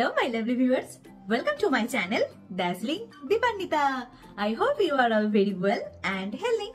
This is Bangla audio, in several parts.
Hello my lovely viewers, welcome to my channel Dazzling Dipannita. I hope you are all very well and healthy.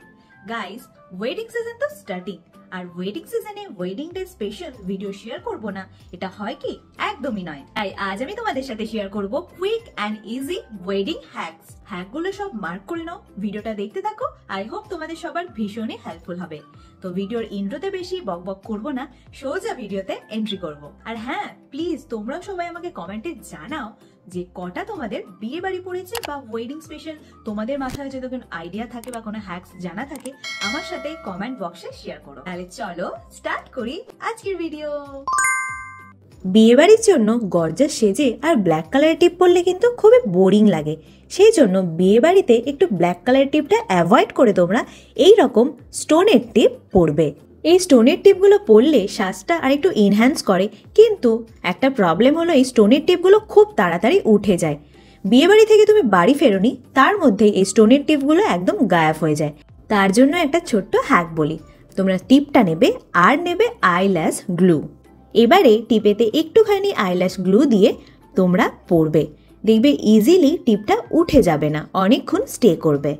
Guys, wedding season to starting আর ওয়েডিং সিজনে wedding day special video share করব না এটা হয় কি একদমই নয়। তাই আজ আমি তোমাদের সাথে শেয়ার করব quick and easy wedding hacks. হ্যাকগুলো সব মার্ক করে নাও, ভিডিওটা দেখতে থাকো। আই হোপ তোমাদের সবার ভীষণই হেল্পফুল হবে। তো ভিডিওর ইন্ট্রোতে বেশি বকবক করব না, সোজা ভিডিওতে এন্ট্রি করব। আর হ্যাঁ, প্লিজ তোমরাও সবাই আমাকে কমেন্টে জানাও যে কটা তোমাদের বিয়ে বাড়ি পড়েছে বা ওয়েডিং স্পেশাল তোমাদের মাথায় যদি কোনো আইডিয়া থাকে বা কোনো হ্যাকস জানা থাকে আমার সাথে কমেন্ট বক্সে শেয়ার করো। তাহলে চলো স্টার্ট করি আজকের ভিডিও। বিয়ে বাড়ির জন্য গর্জাস সেজে আর ব্ল্যাক কালারের টিপ পরলে কিন্তু খুবই বোরিং লাগে। সেই জন্য বিয়ে বাড়িতে একটু ব্ল্যাক কালারের টিপটা অ্যাভয়েড করে তোমরা এই রকম স্টোনের টিপ পরবে। এই স্টোনের টিপগুলো পরলে সাজটা আর একটু এনহ্যান্স করে, কিন্তু একটা প্রবলেম হলো এই স্টোনের টিপগুলো খুব তাড়াতাড়ি উঠে যায়। বিয়ে বাড়ি থেকে তুমি বাড়ি ফেরোনি, তার মধ্যে এই স্টোনের টিপগুলো একদম গায়েব হয়ে যায়। তার জন্য একটা ছোট্ট হ্যাক বলি, তোমরা টিপটা নেবে আর নেবে আইল্যাশ গ্লু। এবারে টিপেতে একটুখানি আইল্যাশ গ্লু দিয়ে তোমরা পরবে, দেখবে ইজিলি টিপটা উঠে যাবে না, অনেকক্ষণ স্টে করবে।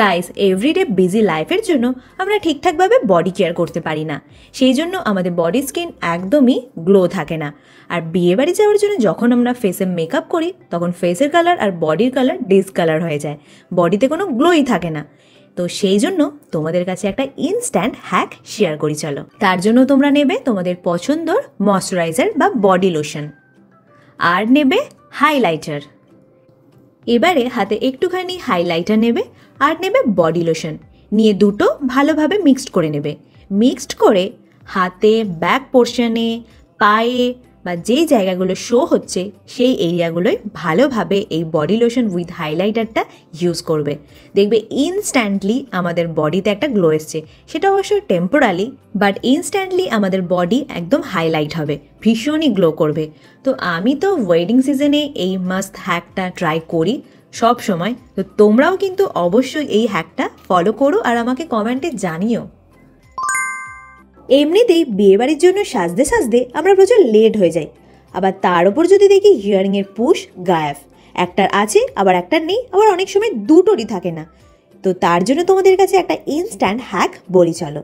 গাইস, এভরিডে বিজি লাইফের জন্য আমরা ঠিকঠাকভাবে বডি কেয়ার করতে পারি না, সেই জন্য আমাদের বডি স্কিন একদমই গ্লো থাকে না। আর বিয়ে বাড়ি যাওয়ার জন্য যখন আমরা ফেসে মেকআপ করি তখন ফেসের কালার আর বডির কালার ডিসকালার হয়ে যায়, বডিতে কোনো গ্লোই থাকে না। তো সেই জন্য তোমাদের কাছে একটা ইনস্ট্যান্ট হ্যাক শেয়ার করি চলো। তার জন্য তোমরা নেবে তোমাদের পছন্দর ময়শ্চারাইজার বা বডি লোশন, আর নেবে হাইলাইটার। এবারে হাতে একটুখানি হাইলাইটার নেবে আর নেবে বডি লোশন, নিয়ে দুটো ভালোভাবে মিক্সড করে নেবে। মিক্সড করে হাতে, ব্যাক পোর্শনে, পায়ে বা যেই জায়গাগুলো শো হচ্ছে সেই এরিয়াগুলোয় ভালোভাবে এই বডি লোশন উইথ হাইলাইটারটা ইউজ করবে। দেখবে ইনস্ট্যান্টলি আমাদের বডিতে একটা গ্লো এসছে, সেটা অবশ্যই টেম্পোরারি, বাট ইনস্ট্যান্টলি আমাদের বডি একদম হাইলাইট হবে, ভীষণই গ্লো করবে। তো আমি তো ওয়েডিং সিজনে এই মাস্ট হ্যাকটা ট্রাই করি সব সময়, তো তোমরাও কিন্তু অবশ্যই এই হ্যাকটা ফলো করো আর আমাকে কমেন্টে জানিও। এমনিতেই বিয়েবাড়ির জন্য সাজতে সাজতে আমরা প্রচুর লেট হয়ে যাই, আবার তার উপর যদি দেখি ইয়ারিংয়ের পুশ গায়েব, একটার আছে আবার একটার নেই, আবার অনেক সময় দুটোরই থাকে না। তো তার জন্য তোমাদের কাছে একটা ইনস্ট্যান্ট হ্যাক বলি চলো।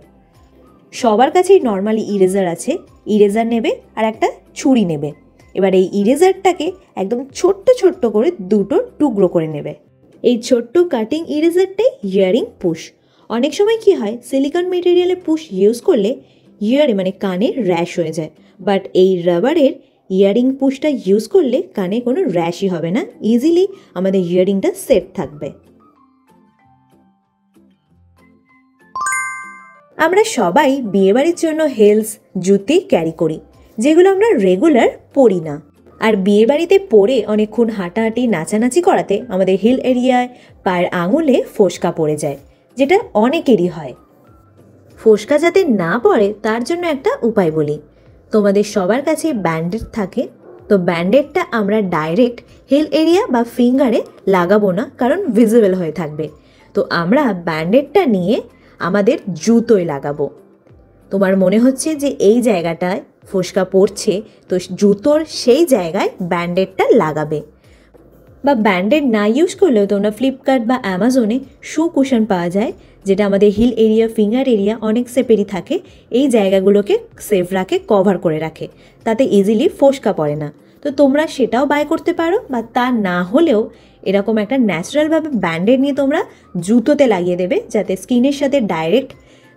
সবার কাছেই নর্মালি ইরেজার আছে, ইরেজার নেবে আর একটা ছুরি নেবে। এবার এই ইরেজারটাকে একদম ছোট্ট ছোট্ট করে দুটো টুকরো করে নেবে। এই ছোট্ট কাটিং ইরেজারটাই ইয়ারিং পুশ। অনেক সময় কি হয়, সিলিকন মেটেরিয়ালে পুশ ইউজ করলে মানে কানে র্যাশ হয়ে যায়, বাট এই রাবারের ইয়ারিং পুশটা ইউজ করলে কানে কোনো র্যাশই হবে না, ইজিলি আমাদের ইয়ারিংটা সেট থাকবে। আমরা সবাই বিয়েবাড়ির জন্য হিলস জুতি ক্যারি করি, যেগুলো আমরা রেগুলার পরি না। আর বিয়েবাড়িতে পরে অনেকক্ষণ হাঁটাহাঁটি নাচানাচি করাতে আমাদের হিল এরিয়ায় পায়ের আঙুলে ফোসকা পড়ে যায়, যেটা অনেকেরই হয়। ফোসকা যাতে না পড়ে তার জন্য একটা উপায় বলি। তোমাদের সবার কাছে ব্যান্ডেড থাকে, তো ব্যান্ডেডটা আমরা ডাইরেক্ট হিল এরিয়া বা ফিঙ্গারে লাগাবো না, কারণ ভিজিবল হয়ে থাকবে। তো আমরা ব্যান্ডেডটা নিয়ে আমাদের জুতোয় লাগাবো। তোমার মনে হচ্ছে যে এই জায়গাটায় ফোসকা পড়ছে, তো জুতোর সেই জায়গায় ব্যান্ডেডটা লাগাবে। বা ব্যান্ডেড না ইউজ করলেও তোমরা ফ্লিপকার্ট বা অ্যামাজনে শু কুশন পাওয়া যায়, যেটা আমাদের হিল এরিয়া, ফিঙ্গার এরিয়া অনেক সেপেরই থাকে, এই জায়গাগুলোকে সেফ রাখে, কভার করে রাখে, তাতে ইজিলি ফোসকা পড়ে না। তো তোমরা সেটাও বাই করতে পারো, বা তা না হলেও এরকম একটা ন্যাচারালভাবে ব্যান্ডেড নিয়ে তোমরা জুতোতে লাগিয়ে দেবে, যাতে স্কিনের সাথে ডাইরেক্ট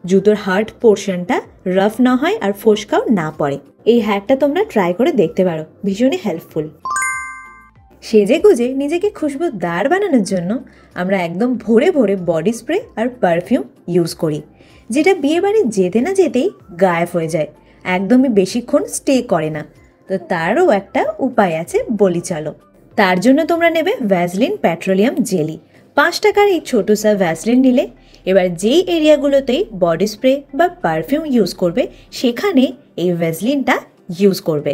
জুতোর হার্ড পোর্শনটা রাফ না হয় আর ফোসকাও না পড়ে। এই হ্যাকটা তোমরা ট্রাই করে দেখতে পারো, ভীষণই হেল্পফুল। সেজে গুজে নিজেকে খুশবুদার বানানোর জন্য আমরা একদম ভোরে ভোরে বডি স্প্রে আর পারফিউম ইউজ করি, যেটা বিয়ে বাড়ি যেতে না যেতেই গায়েব হয়ে যায়, একদমই বেশিক্ষণ স্টে করে না। তো তারও একটা উপায় আছে বলি চলো। তার জন্য তোমরা নেবে ভ্যাসলিন পেট্রোলিয়াম জেলি। 5 টাকার এই ছোটো সা ভ্যাসলিন নিলে এবার যেই এরিয়াগুলোতেই বডি স্প্রে বা পারফিউম ইউজ করবে সেখানে এই ভ্যাসলিনটা ইউজ করবে।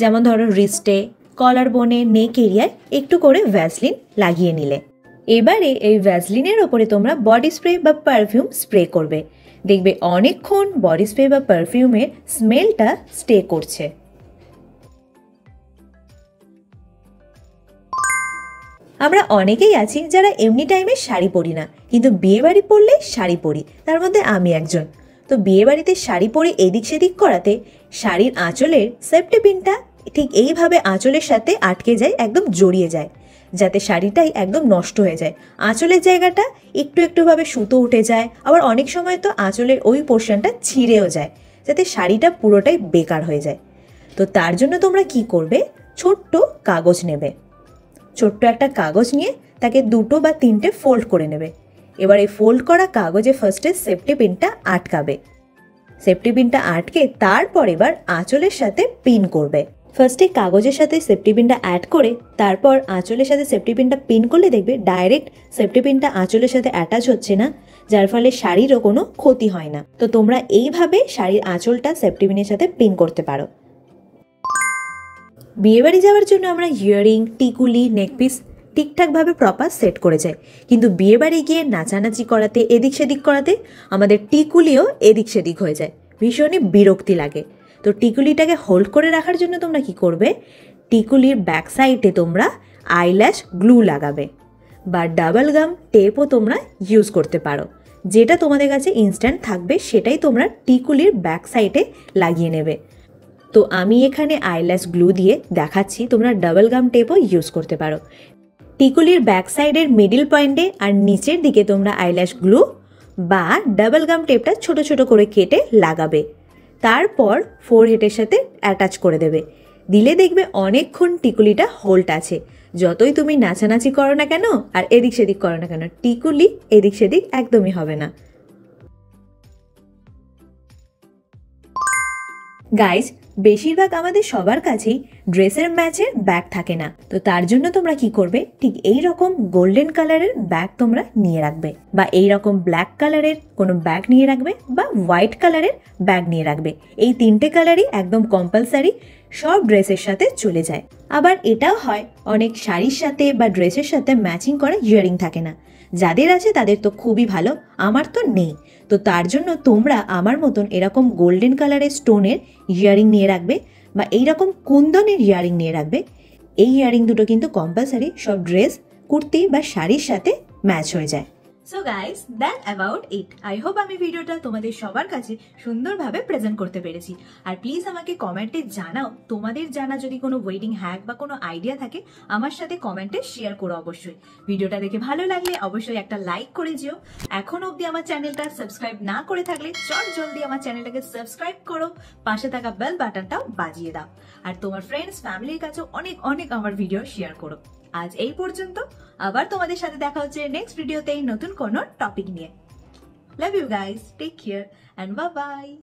যেমন ধরো রিস্টে, কলার বোনে, নেক এরিয়ায় একটু করে ভ্যাসলিন লাগিয়ে নিলে। এবারে এই ভ্যাসলিনের ওপরে তোমরা বডি স্প্রে বা পারফিউম স্প্রে করবে, দেখবে অনেকক্ষণ বডি স্প্রে বা পারফিউমের স্মেলটা স্টে করছে। আমরা অনেকেই আছি যারা এমনি টাইমে শাড়ি পরি না, কিন্তু বিয়ে বাড়ি পরলে শাড়ি পরি, তার মধ্যে আমি একজন। তো বিয়ে বাড়িতে শাড়ি পরে এদিক সেদিক করাতে শাড়ির আঁচলের সেফটি পিনটা ঠিক এইভাবে আঁচলের সাথে আটকে যায়, একদম জড়িয়ে যায়, যাতে শাড়িটাই একদম নষ্ট হয়ে যায়। আঁচলের জায়গাটা একটু একটুভাবে সুতো উঠে যায়, আবার অনেক সময় তো আঁচলের ওই পোর্শনটা ছিঁড়েও যায়, যাতে শাড়িটা পুরোটাই বেকার হয়ে যায়। তো তার জন্য তোমরা কি করবে, ছোট্ট কাগজ নেবে, ছোট্ট একটা কাগজ নিয়ে তাকে 2 বা 3টে ফোল্ড করে নেবে। এবার এই ফোল্ড করা কাগজে ফার্স্টে সেফটি পিনটা আটকাবে। সেফটি পিনটা আটকে তারপর এবার আঁচলের সাথে পিন করবে। ফার্স্টে কাগজের সাথে সেফটি পিনটা অ্যাড করে তারপর আঁচলের সাথে সেফটি পিনটা পিন করলে দেখবে ডাইরেক্ট সেফটি পিনটা আঁচলের সাথে অ্যাটাচ হচ্ছে না, যার ফলে শাড়িরও কোনো ক্ষতি হয় না। তো তোমরা এইভাবে শাড়ির আঁচলটা সেফটি পিনের সাথে পিন করতে পারো। বিয়েবাড়ি যাওয়ার জন্য আমরা ইয়াররিং, টিকুলি, নেকপিস ঠিকঠাকভাবে প্রপার সেট করে যাই, কিন্তু বিয়েবাড়ি গিয়ে নাচানাচি করাতে, এদিক সেদিক করাতে আমাদের টিকুলিও এদিক সেদিক হয়ে যায়, ভীষণই বিরক্তি লাগে। তো টিকুলিটাকে হোল্ড করে রাখার জন্য তোমরা কি করবে, টিকুলির ব্যাক সাইডে তোমরা আইল্যাশ গ্লু লাগাবে বা ডাবল গাম টেপও তোমরা ইউজ করতে পারো। যেটা তোমাদের কাছে ইনস্ট্যান্ট থাকবে সেটাই তোমরা টিকুলির ব্যাক সাইডে লাগিয়ে নেবে। তো আমি এখানে আইল্যাশ গ্লু দিয়ে দেখাচ্ছি, তোমরা ডাবল গাম টেপও ইউজ করতে পারো। টিকুলির ব্যাক সাইডের মিডিল পয়েন্টে আর নিচের দিকে তোমরা আইল্যাশ গ্লু বা ডাবল গাম টেপটা ছোট ছোট করে কেটে লাগাবে, তারপর ফোরহেডের সাথে অ্যাটাচ করে দেবে। দিলে দেখবে অনেকক্ষণ টিকুলিটা হোল্ড আছে। যতই তুমি নাচানাচি করো না কেন আর এদিক সেদিক করো না কেন, টিকুলি এদিক সেদিক একদমই হবে না। গাইজ, বেশিরভাগ আমাদের সবার কাছেই ড্রেসের ম্যাচের ব্যাগ থাকে না, তো তার জন্য তোমরা কি করবে, ঠিক এই রকম গোল্ডেন কালারের ব্যাগ তোমরা নিয়ে রাখবে, বা এই রকম ব্ল্যাক কালারের কোনো ব্যাগ নিয়ে রাখবে, বা হোয়াইট কালারের ব্যাগ নিয়ে রাখবে। এই 3টে কালারই একদম কম্পালসারি, সব ড্রেসের সাথে চলে যায়। আবার এটাও হয় অনেক শাড়ির সাথে বা ড্রেসের সাথে ম্যাচিং করা ইয়াররিং থাকে না, যাদের আছে তাদের তো খুবই ভালো, আমার তো নেই। তো তার জন্য তোমরা আমার মতন এরকম গোল্ডেন কালারের স্টোনের ইয়াররিং নিয়ে রাখবে, বা এইরকম কুন্দনের ইয়াররিং নিয়ে রাখবে। এই ইয়াররিং দুটো কিন্তু কম্পালসারি, সব ড্রেস, কুর্তি বা শাড়ির সাথে ম্যাচ হয়ে যায়। So guys, that about it. I hope আমি ভিডিওটা তোমাদের সবার কাছে সুন্দরভাবে প্রেজেন্ট করতে পেরেছি। আর প্লিজ আমাকে কমেন্টে জানাও, তোমাদের জানা যদি কোনো ওয়েডিং হ্যাক বা কোনো আইডিয়া থাকে আমার সাথে কমেন্টে শেয়ার করো অবশ্যই। ভিডিওটা দেখে ভালো লাগলে অবশ্যই একটা লাইক করে যেও। এখন অবধি আমার চ্যানেলটা সাবস্ক্রাইব না করে থাকলে জলদি আমার চ্যানেলটাকে সাবস্ক্রাইব করো, পাশে থাকা বেল বাটনটাও বাজিয়ে দাও, আর তোমার ফ্রেন্ডস ফ্যামিলির কাছে অনেক অনেক আমার ভিডিও শেয়ার করো। আজ এই পর্যন্ত, আবার তোমাদের সাথে দেখা হচ্ছে নেক্সট ভিডিওতে নতুন কোনো টপিক নিয়ে। Love you guys, take care and bye by.